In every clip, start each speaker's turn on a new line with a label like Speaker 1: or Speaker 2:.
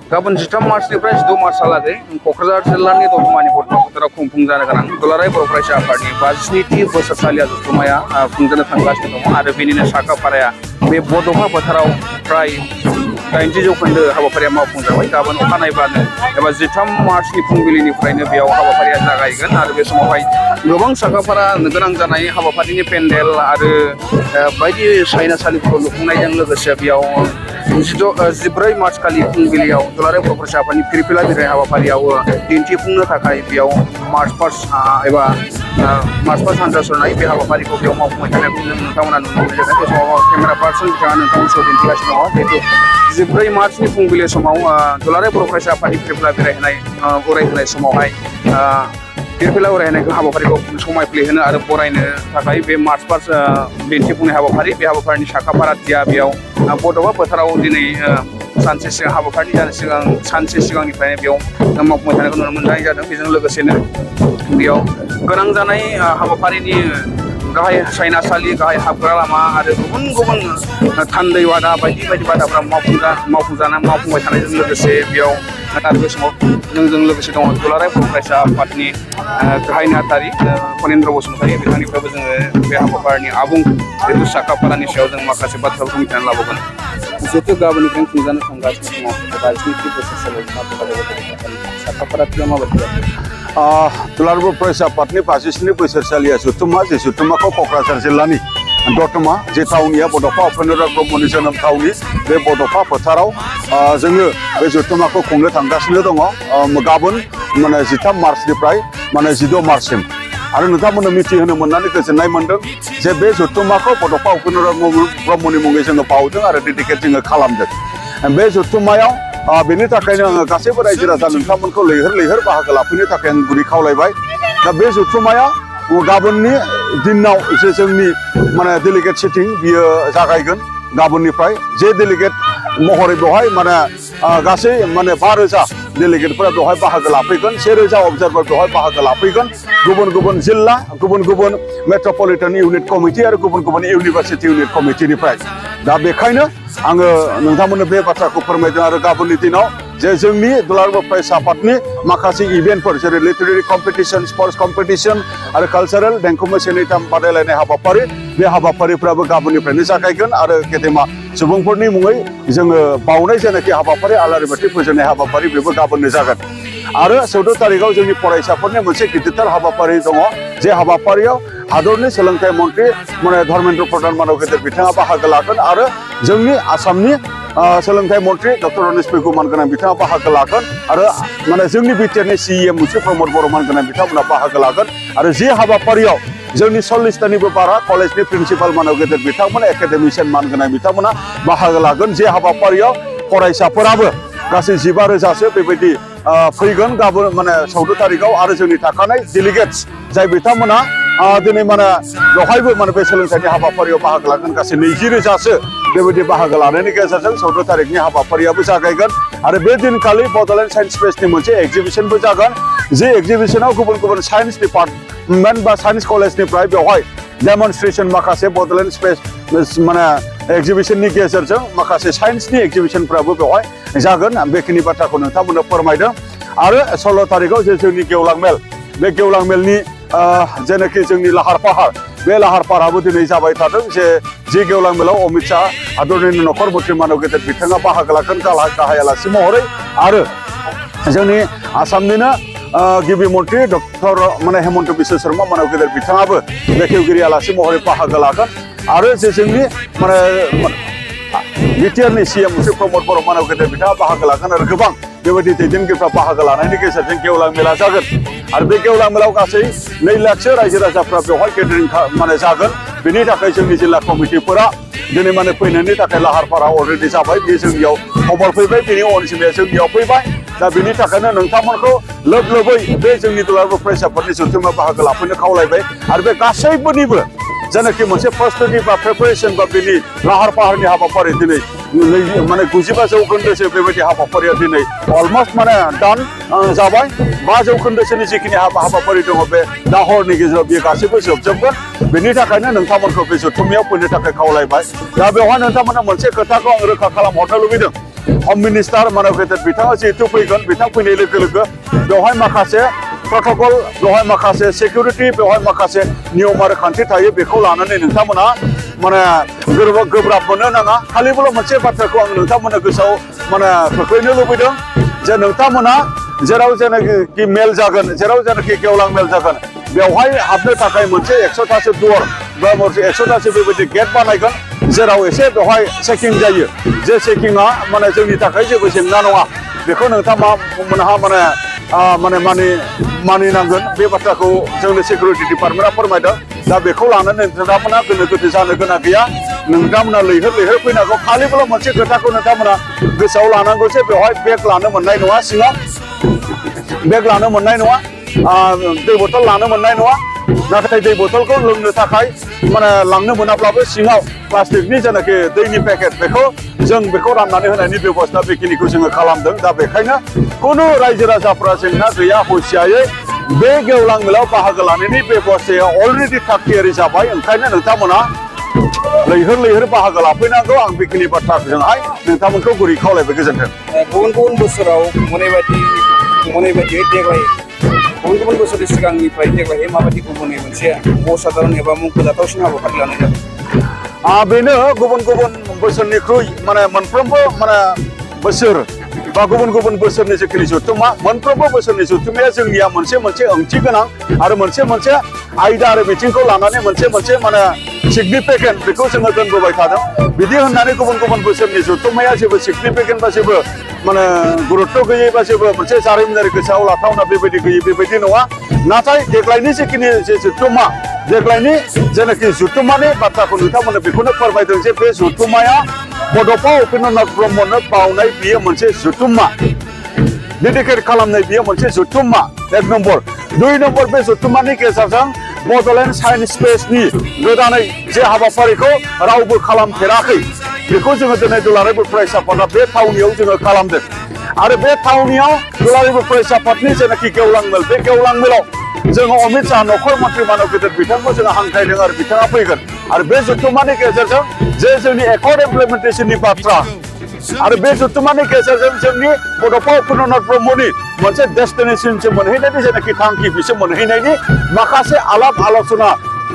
Speaker 1: गाबोन 13 मार्चनिफ्राय 16 मार्चहालागै क'क्राझार जिल्लानि दतमानि बड'फा फोथाराव खुंफुं जानो गोनां दुलाराय बर' फरायसा आफादनि 52थि बोसोरसालिया जथुम्माया खुंजानो थांगासिनो दङ आरो बेनिनो साखाफाराया बे बड'फा फोथाराव फ्राय 80 जौखोन्दो हाबाफारिया मावफुंजाबाय। गाबोन अखानायब्लानो एबा 13 मार्चनि फुंबिलिनिफ्रायनो बेयाव हाबाफारिया जागायगोन आरो बे समावहाय गोबां साखाफारा गोनां जानाय हाबाफारिनि पेन्डेल आरो बायदि सायनासालिफोरखौ लुफुंनायजों लोगोसे बेयाव 14 मार्च खालि फुंबिलियाव दुलाराय बर' फरायसा आफादनि फिरफिला बिरनाय हाबाफारियाव दिन्थिफुंनो थाखाय बेयाव मार्च पास्ट एबा मार्च पास्ट हान्जा सुरनाय बे हाबाफारिखौ बेयाव मावफुंबाय थानायखौ जों नोंथांमोना नुनो मोननाय जादों। बे समाव केमेरा पार्सन बिथाङा नोंथांनि सायाव दिन्थिगासिनो दङ। जिहेतु 14 मार्चनि फुंबिलि समाव दुलाराय बर' फरायसा आफादनि फिरफिला उरायहोनाय समावहाय फिरफिला उरायहोनायखौ हाबाफारिखौ समायफ्लेहोनो आरो बरायनो थाखाय बे मार्च पास्ट दिन्थिफुंनाय हाबाफारि बे हाबाफारिनि साखाफाराथिया बेयाव बड'फा फोथाराव दिनै सानसे सिगां हाबाफारिनि जानो सिगां सानसे सिगांनिफ्रायनो बेयाव मावफुंबाय थानायखौ नुनो मोननाय जादों। बेजों लोगोसेनो बेयाव गोनां जानाय हाबाफारिनि गाहाय सायनासालि गाहाय हाबग्रा लामा आरो गुबुन गुबुन थान्दै बादा बायदि बादाफ्रा मावफुंबाय थानायजों लोगोसे बेयाव आरो बे समाव जोंजों लोगोसे दङ दुलाराय बर' फरायसा आफादनि गाहाय नेहाथारि फनेन्द्र बसुमतारी बिथांनिफ्रायबो जोङो बे हाबाफारिनि आबुं जिहेतु साखाफारानि सायाव जों माखासे बाथ्राफोरखौ मिथिनानै लाबोगोन। जिहेतु गाबोननिफ्रायनो खुंजानो थांगासिनो दङ 52थि बोसोरसालियाव साखाफाराथिया माबायदि जादों?
Speaker 2: दुलाराय बर' फरायसा आफादनि 52थि बोसोरसालिया जथुम्मा जे जथुम्माखौ क'क्राझार जिल्लानि दतमा जे थावनिया बड'फा उपेन्द्र ब्रह्मनि जोनोम थावनि बे बड'फा फोथाराव जोङो बे जथुम्माखौ खुंनो थांगासिनो दङ। गाबोन 13 मार्चनिफ्राय 16 मार्चसिम आरो नोंथांमोननो मिथिहोनो मोननानै गोजोननाय मोनदों जे बे जथुम्माखौ बड'फा उपेन्द्र ब्रह्मनि मुङै जोङो बावदों आरो डेडिकेट जोङो खालामदों। बे जथुम्मायाव बेनि थाखायनो आङो गासैबो रायजो राजा नोंथांमोनखौ लैहोर बाहागो लाफैनो थाखाय आं गुरै खावलायबाय। दा बे जथुम्माया गाबोननि दिनाव जे जोंनि डेलिगेट सिटिं बियो जागायगोन गाबोननिफ्राय जे डेलिगेट महरै बेवहाय गासै 5,000 डेलिगेटफोरा बेवहाय बाहागो लाफैगोन। 1,000 अबजार्भार बेवहाय बाहागो लाफैगोन। गुबुन गुबुन जिल्ला गुबुन गुबुन मेट्रपलिटन इउनिट कमिटि आरो गुबुन गुबुन इउनिभार्सिटि इउनिट कमिटिनिफ्राय दा बेखायनो आङो नोंथांमोननो बे बाथ्राखौ फोरमायदों आरो गाबोननि दिनाव जे जोंनि दुलाराय बर' फरायसा आफादनि माखासे इभेन्टफोर जेरै लिटारेरि कम्पिटिसन स्पर्ट्स कम्पिटिसन आरो कालचारेल देंखो मोसानाय बादायलायनाय हाबाफारि बे हाबाफारिफ्राबो गाबोननिफ्रायनो जागायगोन आरो गेदेमा सुबुंफोरनि मुङै जोङो बावनाय जेनाखि हाबाफारि आलारि बाथि फोजोंनाय हाबाफारि बेबो गाबोननो जागोन। आरो 14 तारिखआव जोंनि फरायसाफोरनि मोनसे गिदिरथार हाबाफारि दङ जे हाबाफारियाव हादरनि सोलोंथाइ मन्त्रि धर्मेन्द्र प्रधान मानव गेदेर बिथाङा बाहागो लागोन आरो जोंनि आसामनि सोलोंथाइ मन्त्रि डक्टर रनेश पेगु मानगोनां बिथाङा बाहागो लागोन आरो जोंनि बिटिआरनि CEM मुसु प्रमद बर' मानगोनां बिथांमोना बाहागो लागोन आरो जे हाबाफारियाव जोंनि 40तानिबो बारा कलेजनि प्रिन्सिपाल मानव गेदेर बिथांमोना एकाडेमिशियान मानगोनां बिथांमोना बाहागो लागोन। जे हाबाफारियाव फरायसाफोराबो गासै 15,000सो बेबायदि फैगोन गाबोन 14 तारिखआव आरो जोंनि थाखानाय डेलिगेट्स जाय बिथांमोना दिनै बेवहायबो बे सोलोंथाइनि हाबाफारियाव बाहागो लागोन गासै 20,000सो बेबायदि बाहागो लानायनि गेजेरजों 14 तारिखनि हाबाफारियाबो जागायगोन आरो बे दिनखालि बड'लेण्ड साइन्स फेस्टनि मोनसे एक्जिबिसनबो जागोन। जे एक्जिबिसनाव गुबुन गुबुन साइन्स डिपार्टमेन्ट बा साइन्स कलेजनिफ्राय बेवहाय डेमनस्ट्रेसन माखासे बड'लेण्ड स्पेस एक्जिबिसननि गेजेरजों माखासे साइन्सनि एक्जिबिसनफ्राबो बेवहाय जागोन। आं बेखिनि बाथ्राखौ नोंथांमोननो फोरमायदों आरो 16 तारिखआव जे जोंनि गेवलां मेल बे गेवलां मेलनि जेनाखि जोंनि लाहार फाहार बे लाहार फाहाराबो दिनै जाबाय थादों जे गेवलां मेलाव अमित शाह हादरनि नखर मन्त्रि मानव गेदेर बिथाङा बाहागो लागोन गाहाय आलासि महरै आरो जोंनि आसामनिनो गिबि मन्त्रि डक्टर हेमन्त बिश्व शर्मा मानव गेदेर बिथाङाबो बेखेवगिरि आलासि महरै बाहागो लागोन आरो जे जोंनि बिटिआरनि CEM मुसु प्रमद बर' मानव गेदेर बिथाङा बाहागो लागोन आरो गोबां बेबायदि दैदेनगिरिफ्रा बाहागो लानायनि गेजेरजों गेवलां मेला जागोन आरो बे गेवलां मेलाव गासै 2 लाखसो रायजो राजाफ्रा बेवहाय गेदारिं जागोन। बेनि थाखाय जोंनि जिल्ला कमिटिफोरा दिनै फैनायनि थाखाय लाहार फाहारा अलरेडि जाबाय। बे जोंनियाव खबर फैबाय बेनि अनजिमाया जोंनियाव फैबाय। दा बेनि थाखायनो नोंथांमोनखौ लोबै बे जोंनि दुलाराय बर' फरायसा आफादनि जथुम्मायाव बाहागो लाफैनो खावलायबाय आरो बे गासैबोनिबो जेनाखि मोनसे प्रस्तुति बा प्रिपेरेसन बा बेनि लाहार फाहारनि हाबाफारि दिनै 95 जौखोन्दोसो बेबायदि हाबाफारिया दिनै अलमस्ट दान जाबाय। 5 जौखोन्दोसोनि जिखिनि हाबाफारि दङ बे दा हरनि गेजेराव बेयो गासैबो जोबजोबगोन। बेनि थाखायनो नोंथांमोनखौ बे जथुम्मायाव फैनो थाखाय खावलायबाय। दा बेवहाय नोंथांमोना मोनसे खोथाखौ आं रोखा खालामहरनो लुबैदों हम मिनिस्टार मानव गेदेर बिथाङा जिहेतु फैगोन बिथां फैनाय लोगो लोगो बेवहाय माखासे प्रट'कल बेवहाय माखासे सिकिउरिटि बेवहाय माखासे नियम आरो खान्थि थायो बेखौ लानानै नोंथांमोना माने गोब्राब मोननो नाङा खालिबोल' मोनसे बाथ्राखौ आं नोंथांमोननो गोसोआव माने खोख्लैनो लुबैदों जे नोंथांमोना जेराव जेनाखि मेल जागोन जेराव जेनाखि गेवलां मेल जागोन बेवहाय हाबनो थाखाय मोनसे 100थासो दुवार बा मोनसे 100थासो बेबायदि गेट बानायगोन जेराव एसे बेवहाय चेकिं जायो जे चेकिंआ माने जोंनि थाखाय जेबो जेंना नङा बेखौ नोंथांमोनहा मानिनांगोन बे बाथ्राखौ जोंनो सिकिउरिटि डिपार्टमेन्टआ फोरमायदों दा बेखौ लानानै नोंथांमोना गोनो गोथो जानो गोनां गैया नोंथांमोना लैहोर फैनांगौ खालिबोल' मोनसे खोथाखौ नोंथांमोना गोसोआव लानांगौ जे बेवहाय बेग लानो मोननाय नङा सिङाव बेग लानो मोननाय नङा दै बथल लानो मोननाय नङा नाथाय दै बथलखौ लोंनो थाखाय माने लांनो मोनाब्लाबो सिङाव प्लास्टिकनि जेनाखि दैनि पेकेट जों बेखौ राननानै होनायनि बेबस्था बेखिनिखौ जोङो खालामदों दा बेखायनो खुनु रायजो राजाफ्रा जेंना गैया हुसियायै बे गेवलां मेलाव बाहागो लानायनि बेबस्थाया अलरेडि थाग थियारि जाबाय ओंखायनो नोंथांमोना लैहोर बाहागो लाफैनांगौ आं बेखिनि बाथ्राजोंहाय नोंथांमोनखौ गुरै खावलायबाय गोजोन्थों
Speaker 1: गुबुन बोसोराव मोनै बायदियै देग्लाय गुबुन बोसोरनि सिगांनिफ्राय देग्लाय माबायदि गुबुनै मोनसे असाधारन एबा मुंख'जाथावसिन हाबाफारि लानाय जादों
Speaker 2: बेनो गुबुन बोसोरनिख्रुइ माने मोनफ्रोमबो माने बोसोर बा गुबुन बोसोरनि जिखिनि जथुम्मा मोनफ्रोमबो बोसोरनि जथुम्माया जोंनिया मोनसे ओंथि गोनां आरो मोनसे आयदा आरो बिथिंखौ लानानै मोनसे माने सिगनिफिकेन्ट बेखौ जोङो दोनबोबाय थादों बिदि होननानै गुबुन बोसोरनि जथुम्माया जेबो सिगनिफिकेन्ट बा जेबो माने गुरुत्व गैयै बा जेबो मोनसे जारिमिनारि गोसोआव लाथावना बेबायदि गैयै बेबायदि नङा नाथाय देग्लायनि जिखिनि जथुम्मा देग्लायनि जेनाखि जथुम्मानि बाथ्राखौ नोंथांमोननो बेखौनो फोरमायदों जे बे जथुम्माया बड'फा उपेन्द्रनाथ ब्रह्मनो बावनाय बियो मोनसे जथुम्मा डेडिकेट खालामनाय बियो मोनसे जथुम्मा 1 नम्बर 2 नम्बर बे जथुम्मानि गेजेरजों बड'लेण्ड साइन्स स्पेसनि गोदानै जे हाबाफारिखौ रावबो खालामफेराखै बेखौ जोङो दिनै दुलाराय बर' फरायसा आफादा बे थावनियाव जोङो खालामदों आरो बे थावनियाव दुलाराय बर' फरायसा आफादनि जेनाखि गेवलां मेल बे गेवलां मेलाव जोङो अमित शाह नखर मन्त्रि मानव गेदेर बिथांखौ जोङो हांख्रायदों आरो बिथाङा फैगोन आरो बे जथुम्मानि गेजेरजों जे जोंनि एकर्ड इमप्लिमेन्टेसननि बाथ्रा आरो बे जथुम्मानि गेजेरजों जोंनि बड'फा उपेन्द्रनाथ ब्रह्मनि मोनसे डेस्टिनेसनसिम मोनहैनायनि जेनाखि थांखि बिसोर मोनहैनायनि माखासे आलाप आलोचना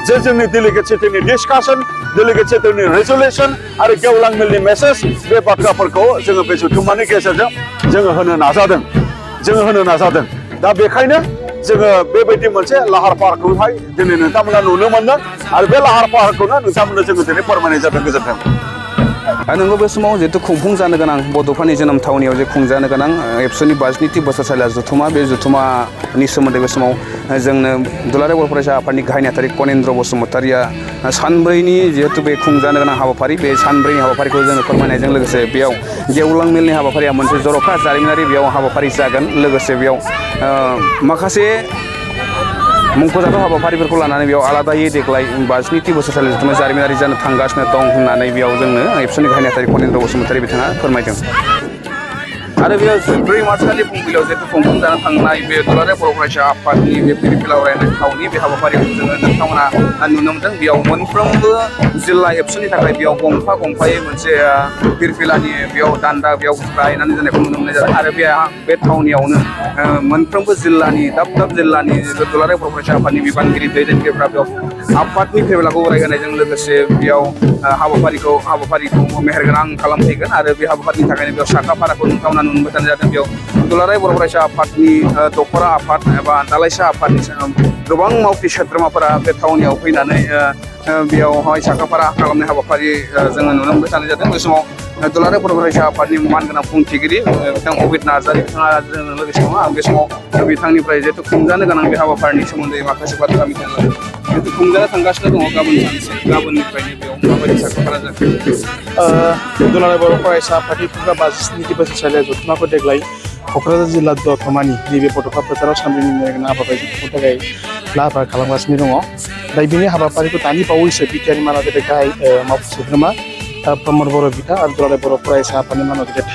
Speaker 2: जे जोंनि डेलिगेट सिटिनि डिसकासन डेलिगेट सिटिनि रेजुलेसन आरो गेवलां मेलनि मेसेज बे बाथ्राफोरखौ जोङो बे जथुम्मानि गेजेरजों जोङो होनो नाजादों दा बेखायनो जोङो बेबायदि मोनसे लाहार फाहारखौहाय दिनै नोंथांमोना नुनो मोनदों आरो बे लाहार फाहारखौनो नोंथांमोननो जोङो दिनै फोरमायनाय जादों गोजोन्थों
Speaker 1: नोंगौ बे समाव जिहेतु खुंफुं जानो गोनां बड'फानि जोनोम थावनियाव जे खुंजानो गोनां एबसुनि 62थि बोसोरसालिया जथुम्मा बे जथुम्मानि सोमोन्दै बे समाव जोंनो दुलाराय बर' फरायसा आफादनि गाहाय नेहाथारि कनेन्द्र बसुमतारिया सानब्रैनि जिहेतु बे खुंजानो गोनां हाबाफारि बे सानब्रैनि हाबाफारिखौ जोङो फोरमायनायजों लोगोसे बेयाव गेवलां मेलनि हाबाफारिया मोनसे जर'खा जारिमिनारि बेयाव हाबाफारि जागोन लोगोसे बेयाव माखासे मुंख'जाथाव हाबाफारिफोरखौ लानानै बेयाव आलादायै देग्लाय 62थि बोसोरसालि जथुम्मा जारिमिनारि जानो थांगासिनो दं होननानै बेयाव जोंनो एबसुनि गाहाय नेहाथारि कनेन्द्र बसुमतारि बिथाङा फोरमायदों आरो बेयाव 4 मार्चखालि फुंबिलियाव जिहेतु खुंफुं जानो थांनाय बे दुलाराय बर' फरायसा आफादनि बे फिरफिला अरायनाय थावनि बे हाबाफारिखौ जोङो नोंथांमोना नुनो मोनदों बेयाव मोनफ्रोमबो जिल्ला एबसुनि थाखाय बेयाव गंफायै मोनसे फिरफिलानि बेयाव दान्दा बेयाव गायनानै दोननायखौ नुनो मोननाय जादों आरो बे थावनियावनो मोनफ्रोमबो जिल्लानि दाब जिल्लानि दुलाराय बर' फरायसा आफादनि बिबानगिरि दैदेनगिरिफ्रा बेयाव आफादनि फिरफिलाखौ अरायहोनायजों लोगोसे बेयाव हाबाफारिखौ मेहेरगोनां खालामफैगोन आरो बे हाबाफारिनि थाखायनो बेयाव साखाफाराखौ नोंथांमोना नुनो मोननाय जादों बेयाव दुलाराय बर' फरायसा आफादनि दख'रा आफाद एबा दालाइसा आफादनि गोबां मावथि सोद्रोमाफोरा बे थावनियाव फैनानै बेयावहाय साखाफारा खालामनाय हाबाफारि जोङो नुनो मोनबाय थानाय जादों बे समाव दुलाराय बर' फरायसा आफादनि मानगोनां बुंथिगिरि बिथां अबित नार्जारि बिथाङा जोंनो लोगोसे दङ आं बे समाव बिथांनिफ्राय जिहेतु खुंजानो गोनां बे हाबाफारिनि सोमोन्दै माखासे बाथ्रा मिथिनो लादों जिहेतु खुंजानो थांगासिनो दङ गाबोननिफ्रायनो बेयाव माबायदि साखाफारा जागोन
Speaker 3: दुलाराय बर' फरायसा आफादनि 62थि बोसोरसालिया जथुम्माखौ देग्लाय क'क्राझार जिल्ला दतमानि नैबे बड'फा फोथाराव सानब्रैनि मेहेरगोनां हाबाफारि खुंनो थाखाय लाहार फाहार खालामगासिनो दङ दा बेनि हाबाफारिखौ दानि बावैसो बिटिआरनि मानाव गेदेर गाहाय मावथि सोद्रोमा प्रमद बर' बिथा आरो दुलाराय बर' फरायसा आफादनि मानाव गेदेर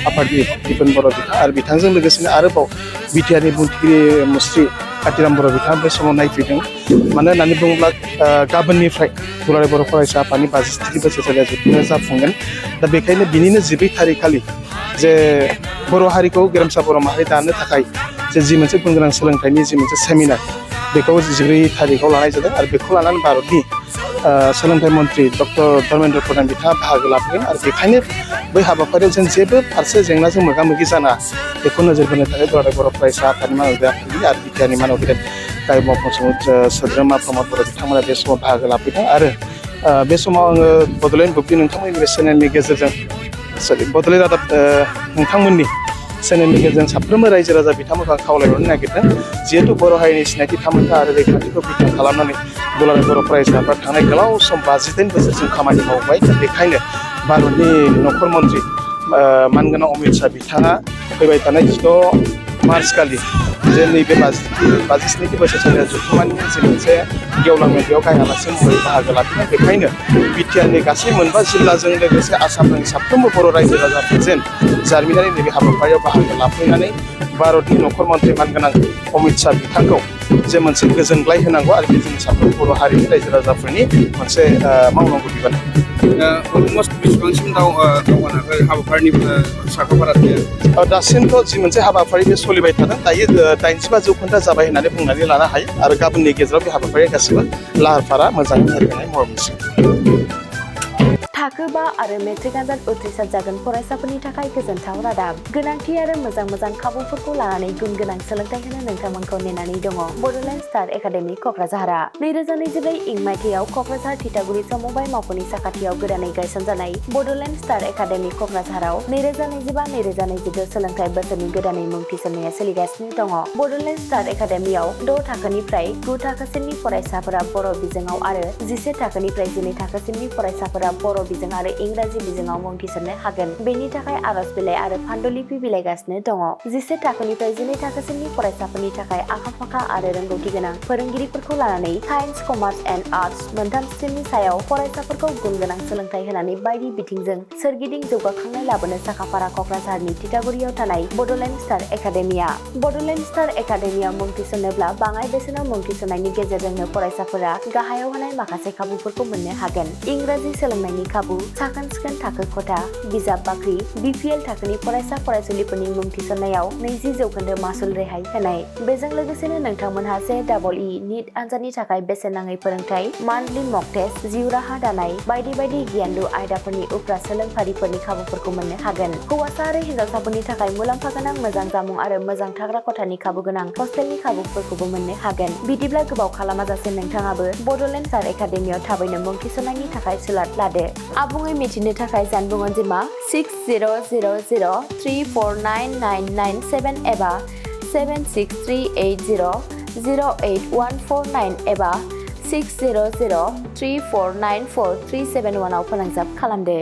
Speaker 3: आफादगिरि दिपेन बर' बिथा आरो बिथांजों लोगोसेनो आरोबाव बिटिआरनि बुंथिगिरि मुस्रि कातिराम बर' बिथाङा बे समाव नायफैदों मानो होननानै बुङोब्ला गाबोननिफ्राय दुलाराय बर' फरायसा आफादनि 57 बोसोरसालिया जथुमाया जाफुंगोन दा बेखायनो बिनिनो 12 थारिख खालि जे बर' हारिखौ गेरेमसा बर' माहारि दानो थाखाय जि मोनसे गुन गोनां सोलोंथाइनि जि मोनसे सेमिनार बेखौ 14 थारिखआव लानाय जादों आरो बेखौ लानानै भारतनि सोलोंथाइ मन्त्रि डक्टर धर्मेन्द्र प्रधान बिथाङा बाहागो लाफैगोन आरो बेखायनो बै हाबाफारियाव जों जेबो फारसे जेंनाजों मोगा मोगि जाना बेखौ नोजोर होनो थाखाय दुलाराय बर' फरायसा आफादनि मानबिय आफादगिरि आरो बिटिआरनि मानबिय गाहाय मावफुं सोद्रोमा प्रमद बर' बिथांमोना बे समाव बाहागो लाफैदों आरो बे समाव आङो बड'लेण्ड बुब्लि नोंथांमोननि बे चेनेलनि गेजेरजों बड'लेण्ड रादाब नोंथांमोननि चेनेलनि गेजेरजों साफ्रोमबो रायजो राजा बिथांमोनखौ आं खावलायहरनो नागिरदों जिहेतु बर' हारिनि सिनायथि थामोनथा आरो रैखाथिखौ बिथा खालामनानै दुलाराय बर' फरायसाफ्रा थांनाय गोलाव सम 58 बोसोरसिम खामानि मावबाय दा बेखायनो भारतनि नखर मन्त्रि मानगोनां अमित शाह बिथाङा फैबाय थानाय 6 मार्च खालि जे नैबे 57 बोसोरसालिया जथुमानि जि मोनसे गेवलां मेल बेयाव गाहाय आलासि महरै बाहागो लाफैदों बेखायनो बिटिआरनि गासै 9 जिल्लाजों लोगोसे आसामनि साफ्रोमबो बर' रायजो राजाफोरजों जारिमिनारि नैबे हाबाफारियाव बाहागो लाफैनानै भारतनि नखर मन्त्रि मानगोनां अमित शाह बिथांखौ जे मोनसे गोजोनग्लाय होनांगौ आरो बे जोंनि साफ्रोम बर' हारिनि रायजो राजाफोरनि मोनसे मावनांगौ बिबान
Speaker 1: अलमस्ट बेसेबांसिम दावगानायखौ हाबाफारिनि साखाफारा
Speaker 3: दासिमथ' जि मोनसे हाबाफारि बे सोलिबाय थादों दायो 85% जाबाय होननानै बुंनानै लानो हायो आरो गाबोननि गेजेराव बे हाबाफारिया गासिबो लाहार फाहारा मोजाङै जागोन महर
Speaker 4: थाखो 5 आरो मेट्रिक आनजाद उथ्रिसार जागोन फरायसाफोरनि थाखाय गोजोनथाव रादाब गोनांथि आरो मोजां खाबुफोरखौ लानानै गुन गोनां सोलोंथाइ होनो नोंथांमोनखौ नेनानै दङ बड'लेण्ड स्टार एकाडेमि क'क्राझारआ 2024 इं मायथाइयाव क'क्राझार थिथागुरि समबाय मावख'नि साखाथियाव गोदानै गायसनजानाय बड'लेण्ड स्टार एकाडेमि क'क्राझाराव 2025-2026 सोलोंथाइ बोसोरनि गोदानै मुं थिसननाया सोलिगासिनो दङ बड'लेण्ड स्टार एकाडेमियाव 6 थाखोनिफ्राय 9 थाखोसिमनि फरायसाफोरा बर' बिजोङाव आरो 11 थाखोनिफ्राय 12 थाखोसिमनि फरायसाफोरा बर' बिजों आरो इंराजि बिजोङाव मुं थिसननो हागोन बेनि थाखाय आर'ज बिलाइ आरो फान्डुलिपि बिलाइगासिनो दङ 11 थाखोनिफ्राय 12 थाखोसिमनि फरायसाफोरनि थाखाय आखा-फाखा आरो रोंगौथि गोनां फोरोंगिरिफोरखौ लानानै साइन्स कमार्स एन्ड आर्टस मोनथाम स्ट्रिमनि सायाव फरायसाफोरखौ गुन गोनां सोलोंथाइ होनानै बायदि बिथिंजों सोरगिदिं जौगाखांनाय लाबोनो साखाफारा क'क्राझारनि थिथागुरियाव थानाय Bodoland star academia Bodoland star एकाडेमियाव मुं थिसननोब्ला बाङाय बेसेनाव मुं थिसननायनि गेजेरजोंनो फरायसाफोरा गाहायाव होनाय माखासे खाबुफोरखौ मोननो हागोन इंराजि सोलोंनायनि खाबु साखोन-सिखोन थाखो खथा बिजाब बाख्रि BPL थाखोनि फरायसा फरायसुलिफोरनि मुं थिसननायाव 20% मासुल रेहाय होनाय बेजों लोगोसेनो नोंथांमोनहा JEE नीट आनजादनि थाखाय बेसेन नाङै फोरोंथाय मान्थलि मक टेस्ट जिउ राहा दानाय बायदि गियानलु आयदाफोरनि उफ्रा सोलोंफारिफोरनि खाबुफोरखौ मोननो हागोन हौवासा आरो हिन्जावसाफोरनि थाखाय मुलाम्फा गोनां मोजां जामुं आरो मोजां थाग्रा खथानि खाबु गोनां हस्टेलनि खाबुफोरखौबो मोननो हागोन बिदिब्ला गोबाव खालामाजासे नोंथाङाबो बड'लेण्ड स्टार एकाडेमियाव थाबैनो मुं थिसननायनि थाखाय सुलाद लादो आबुङै मिथिनो थाखाय जानबुं अनजिमा 6000349997 एबा 7638008149 एबा 6003494371 आव फोनांजाब खालामदो